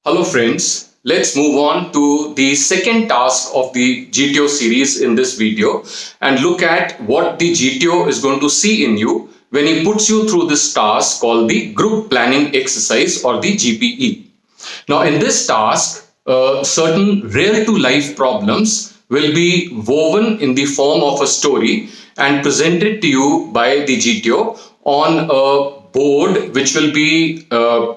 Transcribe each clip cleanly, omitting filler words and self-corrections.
Hello friends, let's move on to the second task of the GTO series in this video and look at what the GTO is going to see in you when he puts you through this task called the group planning exercise or the GPE. Now in this task, certain real to life problems will be woven in the form of a story and presented to you by the GTO on a board which will be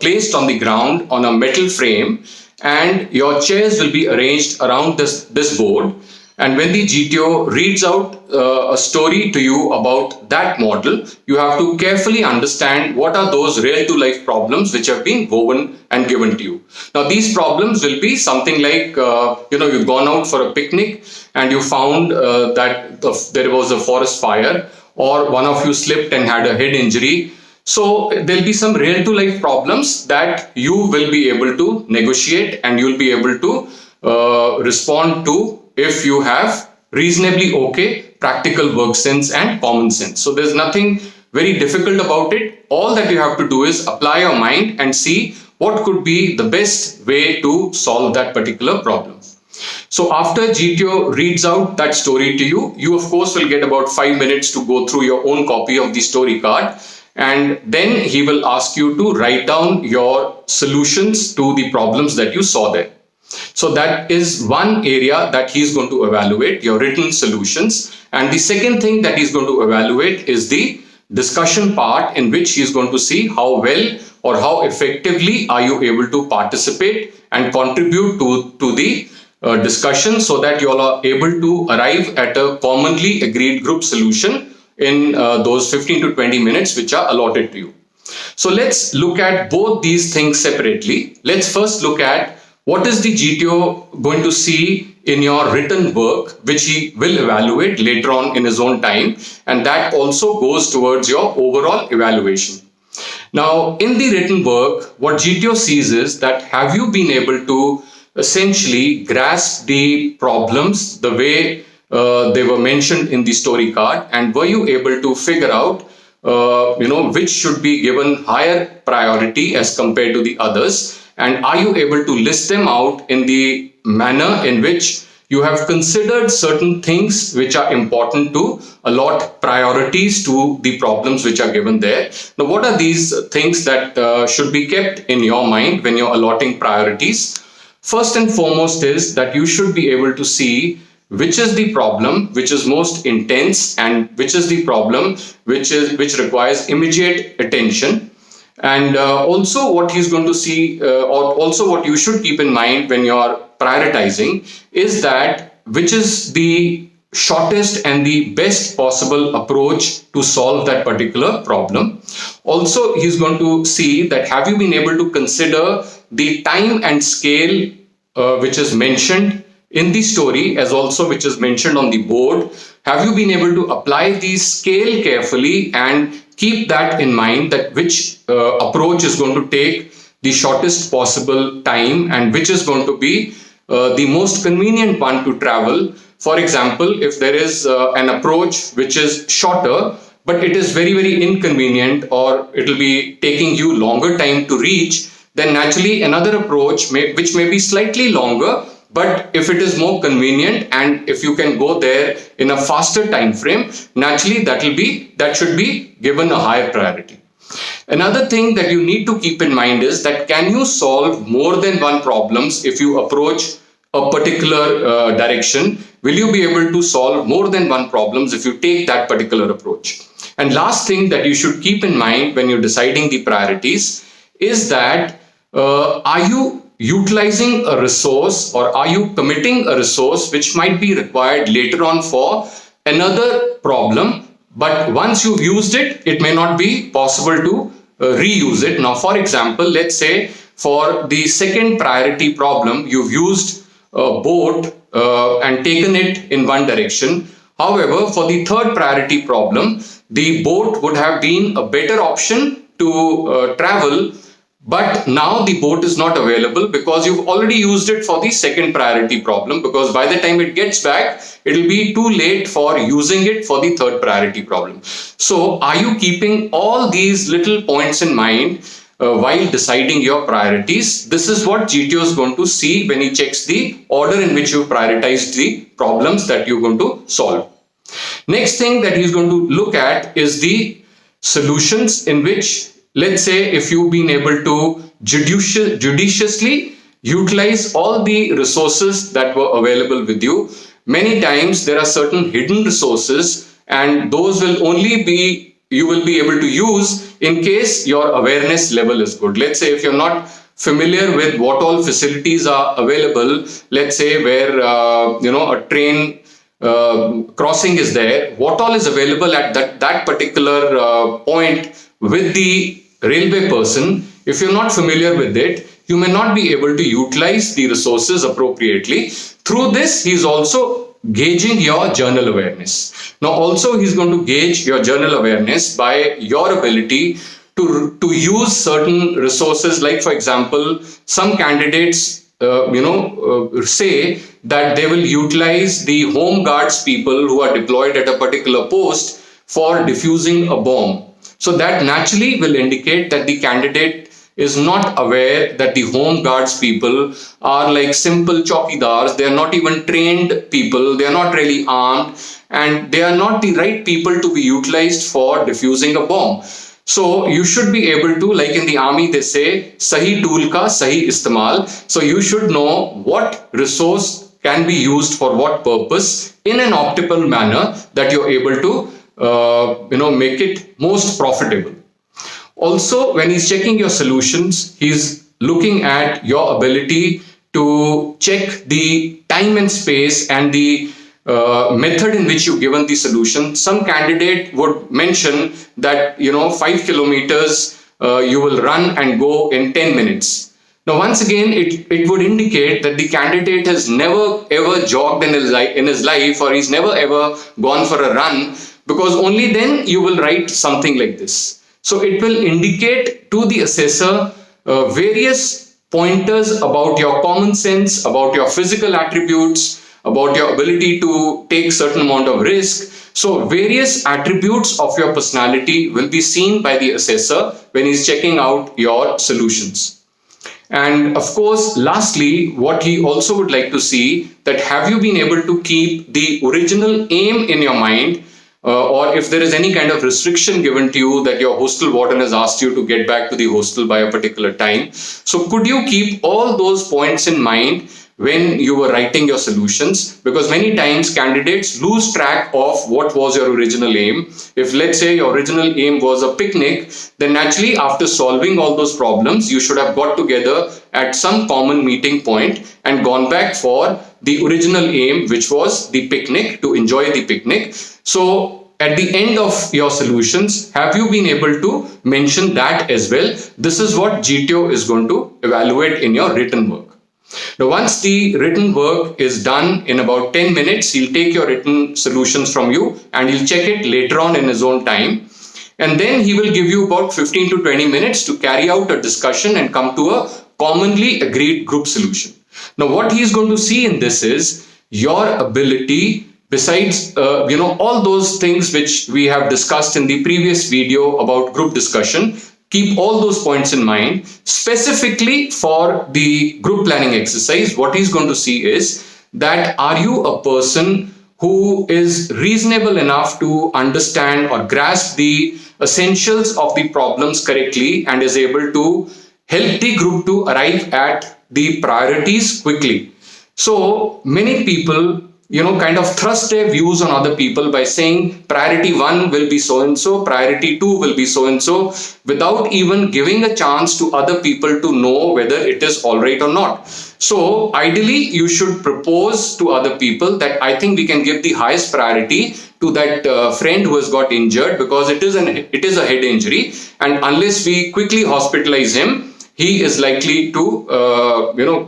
placed on the ground on a metal frame, and your chairs will be arranged around this board. And when the GTO reads out a story to you about that model, you have to carefully understand what are those real to life problems which have been woven and given to you. Now these problems will be something like you've gone out for a picnic and you found that there was a forest fire, or one of you slipped and had a head injury. So there'll be some real to life problems that you will be able to negotiate and you'll be able to respond to if you have reasonably okay practical work sense and common sense. So there's nothing very difficult about it. All that you have to do is apply your mind and see what could be the best way to solve that particular problem. So after GTO reads out that story to you, you of course will get about 5 minutes to go through your own copy of the story card, and then he will ask you to write down your solutions to the problems that you saw there. So that is one area that he's going to evaluate, your written solutions. And the second thing that he's going to evaluate is the discussion part, in which he's going to see how well or how effectively are you able to participate and contribute to the discussion, so that you all are able to arrive at a commonly agreed group solution in those 15 to 20 minutes which are allotted to you. So let's look at both these things separately. Let's first look at what is the GTO going to see in your written work, which he will evaluate later on in his own time, and that also goes towards your overall evaluation. Now in the written work, what GTO sees is that have you been able to essentially grasp the problems the way they were mentioned in the story card, and were you able to figure out which should be given higher priority as compared to the others, and are you able to list them out in the manner in which you have considered certain things which are important to allot priorities to the problems which are given there. Now what are these things that should be kept in your mind when you're allotting priorities? First and foremost is that you should be able to see which is the problem which is most intense, and which is the problem which requires immediate attention. And also what he's going to see, or also what you should keep in mind when you're prioritizing, is that which is the shortest and the best possible approach to solve that particular problem. Also he's going to see that have you been able to consider the time and scale which is mentioned in the story, as also which is mentioned on the board. Have you been able to apply the scale carefully and keep that in mind, that which approach is going to take the shortest possible time and which is going to be the most convenient one to travel. For example, if there is an approach which is shorter but it is very, very inconvenient, or it will be taking you longer time to reach, then naturally another approach which may be slightly longer, but if it is more convenient and if you can go there in a faster time frame, naturally that should be given a higher priority. Another thing that you need to keep in mind is that can you solve more than one problems if you approach a particular direction? Will you be able to solve more than one problems if you take that particular approach? And last thing that you should keep in mind when you're deciding the priorities is that are you utilizing a resource, or are you committing a resource which might be required later on for another problem, but once you've used it, it may not be possible to reuse it. Now for example, let's say for the second priority problem, you've used a boat and taken it in one direction. However, for the third priority problem, the boat would have been a better option to travel, but now the boat is not available because you've already used it for the second priority problem, because by the time it gets back, it will be too late for using it for the third priority problem. So are you keeping all these little points in mind while deciding your priorities. This is what GTO is going to see when he checks the order in which you prioritized the problems that you're going to solve. Next thing that he's going to look at is the solutions in which, let's say, if you've been able to judiciously utilize all the resources that were available with you. Many times there are certain hidden resources, and those will only be you will be able to use in case your awareness level is good. Let's say if you're not familiar with what all facilities are available, let's say where a train crossing is there, what all is available at that particular point with the railway person. If you're not familiar with it, you may not be able to utilize the resources appropriately. Through this, he's also gauging your journal awareness. Now also he's going to gauge your journal awareness by your ability to use certain resources. Like for example, some candidates say that they will utilize the home guards people who are deployed at a particular post for diffusing a bomb. So that naturally will indicate that the candidate is not aware that the home guards people are like simple chowkidars. They are not even trained people. They are not really armed, and they are not the right people to be utilized for diffusing a bomb. So you should be able to, like in the army, they say, sahi tool ka sahi istemal. So you should know what resource can be used for what purpose in an optimal manner that you're able to, make it most profitable. Also, when he's checking your solutions, he's looking at your ability to check the time and space and the method in which you've given the solution. Some candidate would mention that 5 kilometers you will run and go in 10 minutes. Now once again, it would indicate that the candidate has never ever jogged in his life, or he's never ever gone for a run, because only then you will write something like this. So it will indicate to the assessor various pointers about your common sense, about your physical attributes, about your ability to take certain amount of risk. So various attributes of your personality will be seen by the assessor when he's checking out your solutions. And of course, lastly, what he also would like to see, that have you been able to keep the original aim in your mind, or if there is any kind of restriction given to you that your hostel warden has asked you to get back to the hostel by a particular time. So could you keep all those points in mind when you were writing your solutions? Because many times candidates lose track of what was your original aim. If let's say your original aim was a picnic, then naturally after solving all those problems, you should have got together at some common meeting point and gone back for the original aim, which was the picnic, to enjoy the picnic. So at the end of your solutions, have you been able to mention that as well? This is what GTO is going to evaluate in your written work. Now, once the written work is done in about 10 minutes, he'll take your written solutions from you and he'll check it later on in his own time. And then he will give you about 15 to 20 minutes to carry out a discussion and come to a commonly agreed group solution. Now, what he's going to see in this is your ability, besides, all those things which we have discussed in the previous video about group discussion. Keep all those points in mind. Specifically for the group planning exercise, what he's going to see is that are you a person who is reasonable enough to understand or grasp the essentials of the problems correctly and is able to help the group to arrive at the priorities quickly. So many people kind of thrust their views on other people by saying priority 1 will be so and so, priority 2 will be so and so, without even giving a chance to other people to know whether it is all right or not. So ideally, you should propose to other people that I think we can give the highest priority to that friend who has got injured, because it is a head injury, and unless we quickly hospitalize him, he is likely to,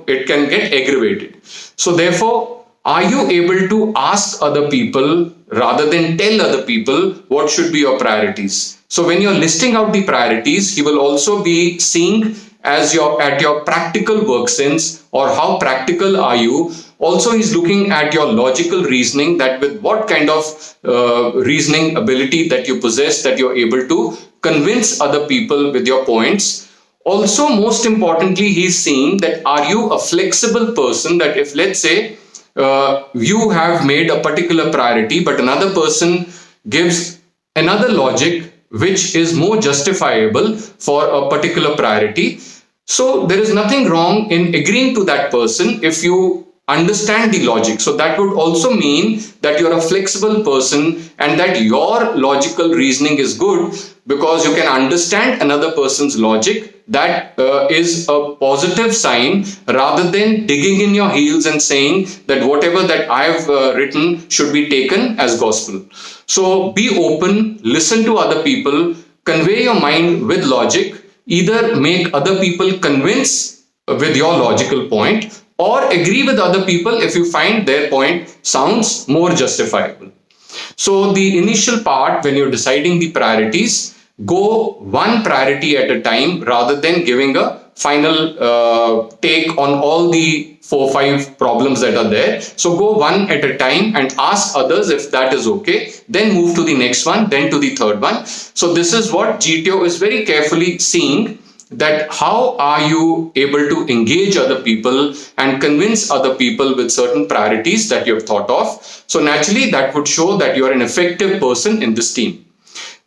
it can get aggravated. So therefore, are you able to ask other people rather than tell other people what should be your priorities? So when you're listing out the priorities, he will also be seeing at your practical work sense, or how practical are you. Also, he's looking at your logical reasoning, that with what kind of reasoning ability that you possess, that you're able to convince other people with your points. Also, most importantly, he's seeing that are you a flexible person, that if, let's say, you have made a particular priority, but another person gives another logic which is more justifiable for a particular priority. So there is nothing wrong in agreeing to that person if you understand the logic. So that would also mean that you're a flexible person and that your logical reasoning is good because you can understand another person's logic. That is a positive sign rather than digging in your heels and saying that whatever that I've written should be taken as gospel. So be open, listen to other people, convey your mind with logic, either make other people convince with your logical point or agree with other people if you find their point sounds more justifiable. So the initial part, when you're deciding the priorities, go one priority at a time rather than giving a final take on all the 4 or 5 problems that are there. So go one at a time and ask others if that is okay, then move to the next one, then to the third one. So this is what GTO is very carefully seeing, that how are you able to engage other people and convince other people with certain priorities that you have thought of. So naturally that would show that you are an effective person in this team.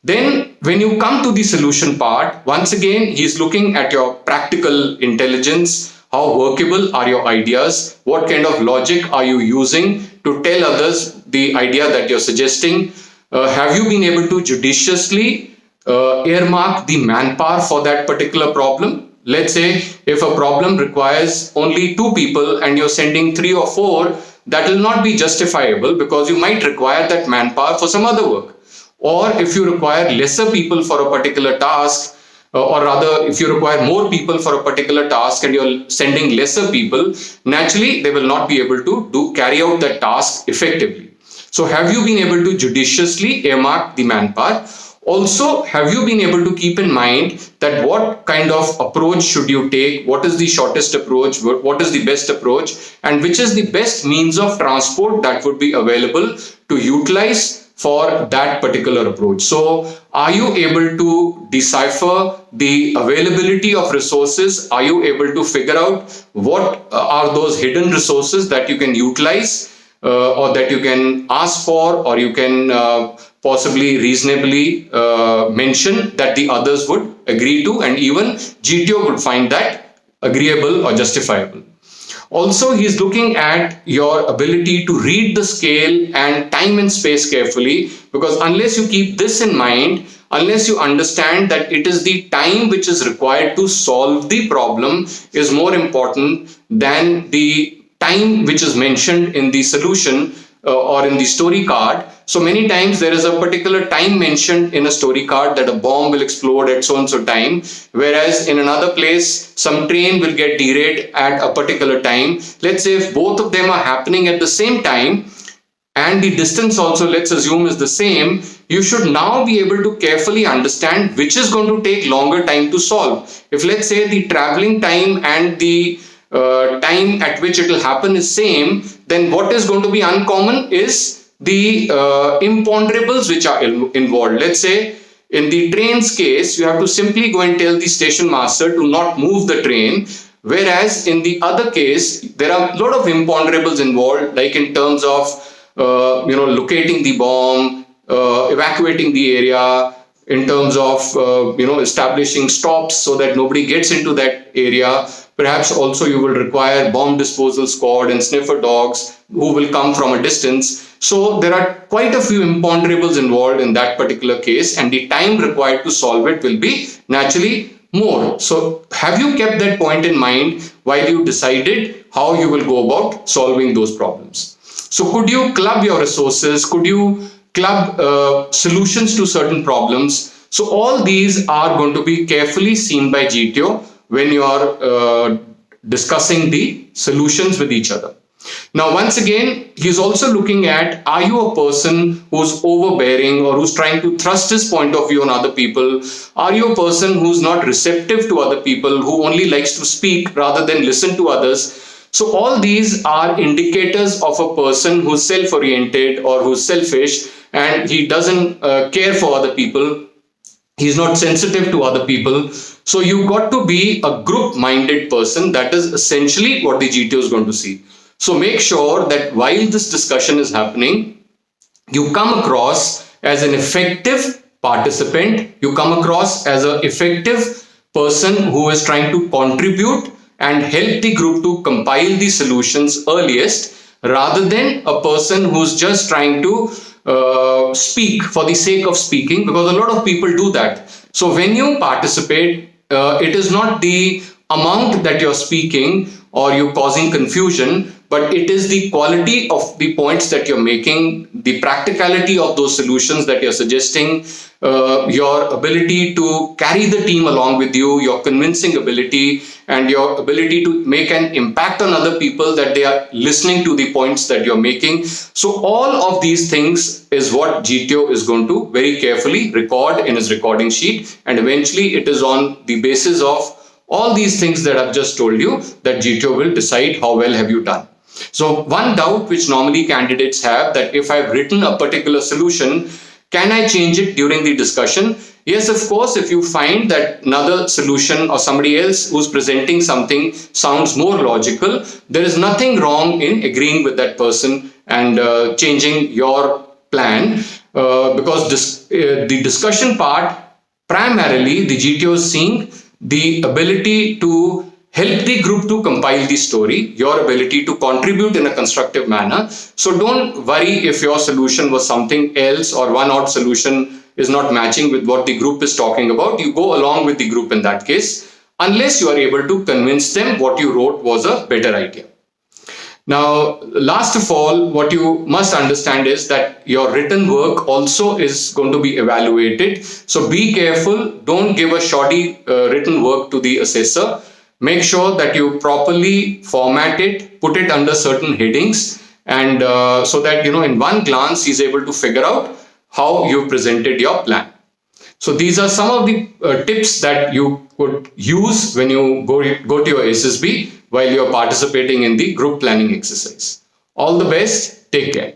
Then when you come to the solution part, once again, he's looking at your practical intelligence. How workable are your ideas? What kind of logic are you using to tell others the idea that you're suggesting? Have you been able to judiciously earmark the manpower for that particular problem? Let's say if a problem requires only 2 people and you're sending 3 or 4, that will not be justifiable because you might require that manpower for some other work. Or if you require lesser people for a particular task, or rather if you require more people for a particular task and you're sending lesser people, naturally they will not be able to carry out that task effectively. So have you been able to judiciously earmark the manpower? Also, have you been able to keep in mind that what kind of approach should you take? What is the shortest approach? What is the best approach? And which is the best means of transport that would be available to utilize for that particular approach? So are you able to decipher the availability of resources? Are you able to figure out what are those hidden resources that you can utilize or that you can ask for, or you can possibly reasonably mention that the others would agree to, and even GTO would find that agreeable or justifiable. Also, he's looking at your ability to read the scale and time and space carefully, because unless you keep this in mind, unless you understand that it is the time which is required to solve the problem is more important than the time which is mentioned in the solution or in the story card. So many times there is a particular time mentioned in a story card that a bomb will explode at so and so time, whereas in another place some train will get derailed at a particular time. Let's say if both of them are happening at the same time and the distance also, let's assume, is the same, you should now be able to carefully understand which is going to take longer time to solve. If let's say the traveling time and the time at which it will happen is same, then what is going to be uncommon is the imponderables which are involved. Let's say in the train's case, you have to simply go and tell the station master to not move the train, whereas in the other case there are a lot of imponderables involved, like in terms of locating the bomb, evacuating the area, in terms of establishing stops so that nobody gets into that area. Perhaps also you will require bomb disposal squad and sniffer dogs who will come from a distance. So there are quite a few imponderables involved in that particular case, and the time required to solve it will be naturally more. So have you kept that point in mind while you decided how you will go about solving those problems? So could you club your resources? Could you club solutions to certain problems? So all these are going to be carefully seen by GTO when you are discussing the solutions with each other. Now, once again, he's also looking at, are you a person who's overbearing or who's trying to thrust his point of view on other people? Are you a person who's not receptive to other people, who only likes to speak rather than listen to others? So all these are indicators of a person who's self-oriented or who's selfish and he doesn't care for other people. He's not sensitive to other people. So you got to be a group minded person. That is essentially what the GTO is going to see. So make sure that while this discussion is happening, you come across as an effective participant, you come across as an effective person who is trying to contribute and help the group to compile the solutions earliest, rather than a person who's just trying to speak for the sake of speaking, because a lot of people do that. So when you participate, it is not the amount that you're speaking or you causing confusion, but it is the quality of the points that you're making, the practicality of those solutions that you're suggesting, your ability to carry the team along with you, your convincing ability, and your ability to make an impact on other people, that they are listening to the points that you're making. So all of these things is what GTO is going to very carefully record in his recording sheet, and eventually it is on the basis of all these things that I've just told you that GTO will decide how well have you done. So one doubt which normally candidates have, that if I've written a particular solution, can I change it during the discussion? Yes, of course. If you find that another solution or somebody else who's presenting something sounds more logical, there is nothing wrong in agreeing with that person and changing your plan, because the discussion part, primarily the GTO is seeing the ability to help the group to compile the story, your ability to contribute in a constructive manner. So don't worry if your solution was something else, or one odd solution is not matching with what the group is talking about. You go along with the group in that case, unless you are able to convince them what you wrote was a better idea. Now, last of all, what you must understand is that your written work also is going to be evaluated. So be careful. Don't give a shoddy written work to the assessor. Make sure that you properly format it, put it under certain headings, and so that, in one glance, he's able to figure out how you presented your plan. So these are some of the tips that you could use when you go to your SSB while you're participating in the group planning exercise. All the best. Take care.